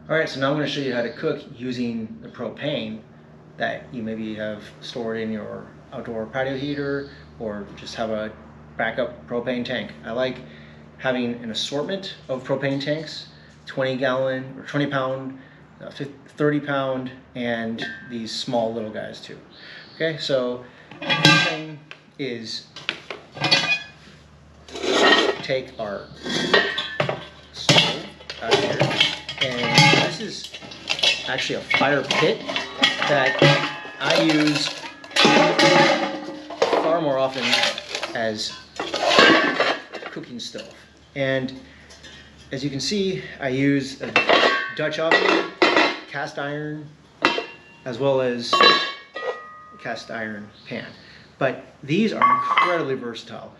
All right, so now I'm going to show you how to cook using the propane that you maybe have stored in your outdoor patio heater, or just have a backup propane tank. I like having an assortment of propane tanks, 20-gallon or 20-pound, 30-pound, and these small little guys too. Okay, so the first thing is take our stove out here, and this is actually a fire pit that I use far more often as cooking stove. And as you can see, I use a Dutch oven, cast iron, as well as a cast iron pan. But these are incredibly versatile.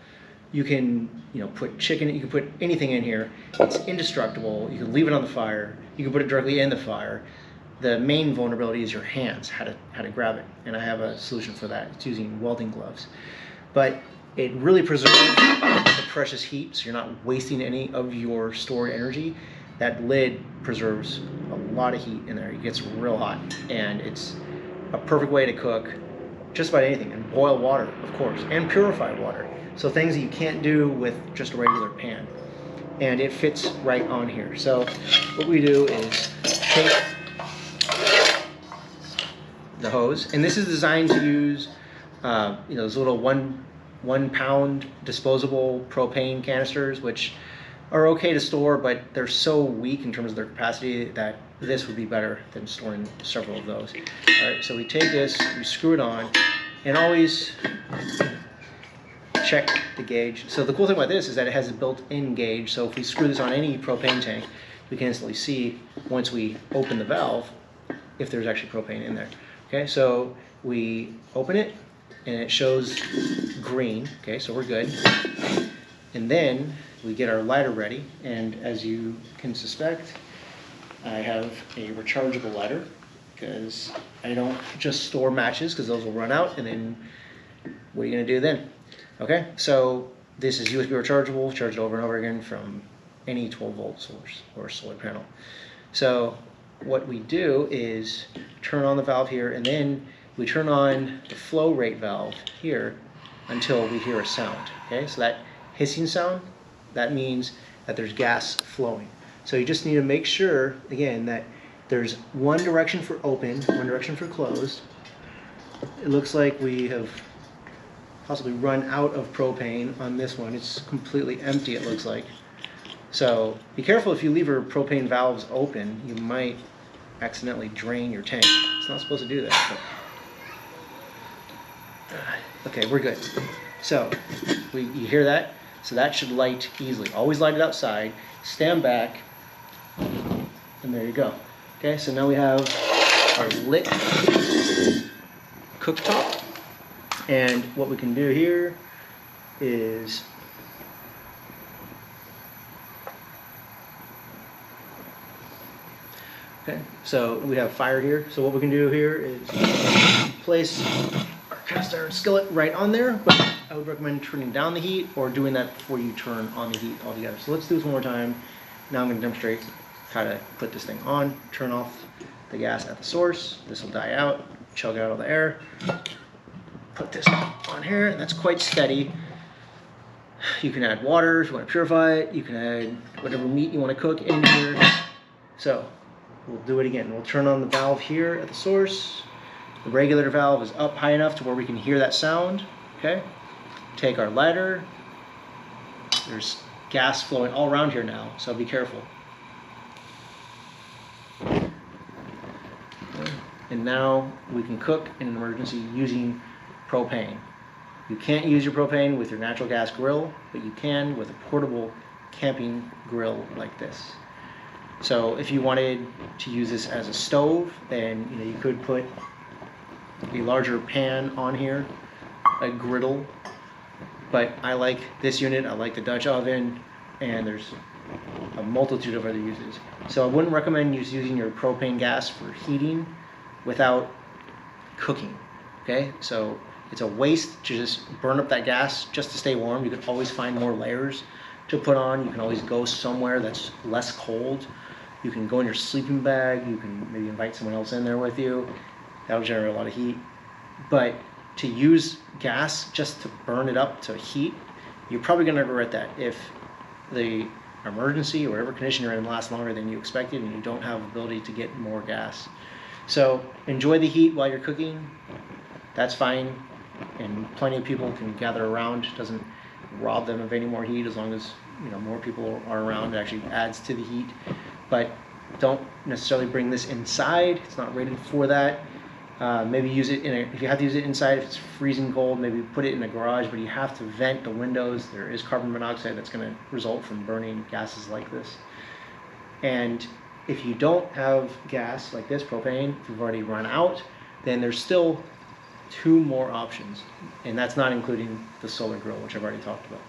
You can, put chicken, you can put anything in here. It's indestructible. You can leave it on the fire. You can put it directly in the fire. The main vulnerability is your hands, how to grab it. And I have a solution for that. It's using welding gloves. But it really preserves the precious heat, so you're not wasting any of your stored energy. That lid preserves a lot of heat in there. It gets real hot, and it's a perfect way to cook just about anything. And boil water, of course, and purified water. So things that you can't do with just a regular pan. And it fits right on here. So what we do is take the hose, and this is designed to use those little one pound disposable propane canisters, which are okay to store, but they're so weak in terms of their capacity that this would be better than storing several of those. All right, so we take this, we screw it on, and always check the gauge. So the cool thing about this is that it has a built-in gauge, so if we screw this on any propane tank, we can instantly see once we open the valve if there's actually propane in there. Okay, so we open it and it shows green. Okay, so we're good. And then we get our lighter ready, and as you can suspect, I have a rechargeable lighter because I don't just store matches, because those will run out, and then what are you going to do then? Okay, so this is USB rechargeable, charge it over and over again from any 12-volt source or solar panel. So what we do is turn on the valve here, and then we turn on the flow rate valve here until we hear a sound. Okay, so that hissing sound, that means that there's gas flowing. So you just need to make sure, again, that there's one direction for open, one direction for closed. It looks like we have possibly run out of propane on this one. It's completely empty, it looks like. So be careful if you leave your propane valves open, you might accidentally drain your tank. It's not supposed to do that. But, okay, we're good. So you hear that? So that should light easily. Always light it outside. Stand back, and there you go. Okay, so now we have our lit cooktop. And what we can do here is okay, so we have fire here. So what we can do here is place our cast iron skillet right on there, but I would recommend turning down the heat or doing that before you turn on the heat altogether. So let's do this one more time. Now I'm going to demonstrate how to put this thing on. Turn off the gas at the source. This will die out, chug out all the air. Put this on here, and that's quite steady. You can add water if you want to purify it. You can add whatever meat you want to cook in here. So we'll do it again. We'll turn on the valve here at the source. The regulator valve is up high enough to where we can hear that sound. Okay. Take our lighter. There's gas flowing all around here now, so be careful. And now we can cook in an emergency using propane. You can't use your propane with your natural gas grill, but you can with a portable camping grill like this. So if you wanted to use this as a stove, then you could put a larger pan on here, a griddle. But I like this unit, I like the Dutch oven, and there's a multitude of other uses. So I wouldn't recommend using your propane gas for heating without cooking. Okay, so it's a waste to just burn up that gas just to stay warm. You can always find more layers to put on. You can always go somewhere that's less cold You can go in your sleeping bag. You can maybe invite someone else in there with you. That'll generate a lot of heat. But to use gas just to burn it up to heat, you're probably going to regret that if the emergency or whatever condition you're in lasts longer than you expected and you don't have the ability to get more gas. So enjoy the heat while you're cooking. That's fine. And plenty of people can gather around. It doesn't rob them of any more heat as long as more people are around. It actually adds to the heat. But don't necessarily bring this inside. It's not rated for that. Maybe use it if you have to use it inside, if it's freezing cold, maybe put it in a garage, but you have to vent the windows. There is carbon monoxide that's going to result from burning gases like this. And if you don't have gas like this, propane, if you've already run out, then there's still 2 more options. And that's not including the solar grill, which I've already talked about.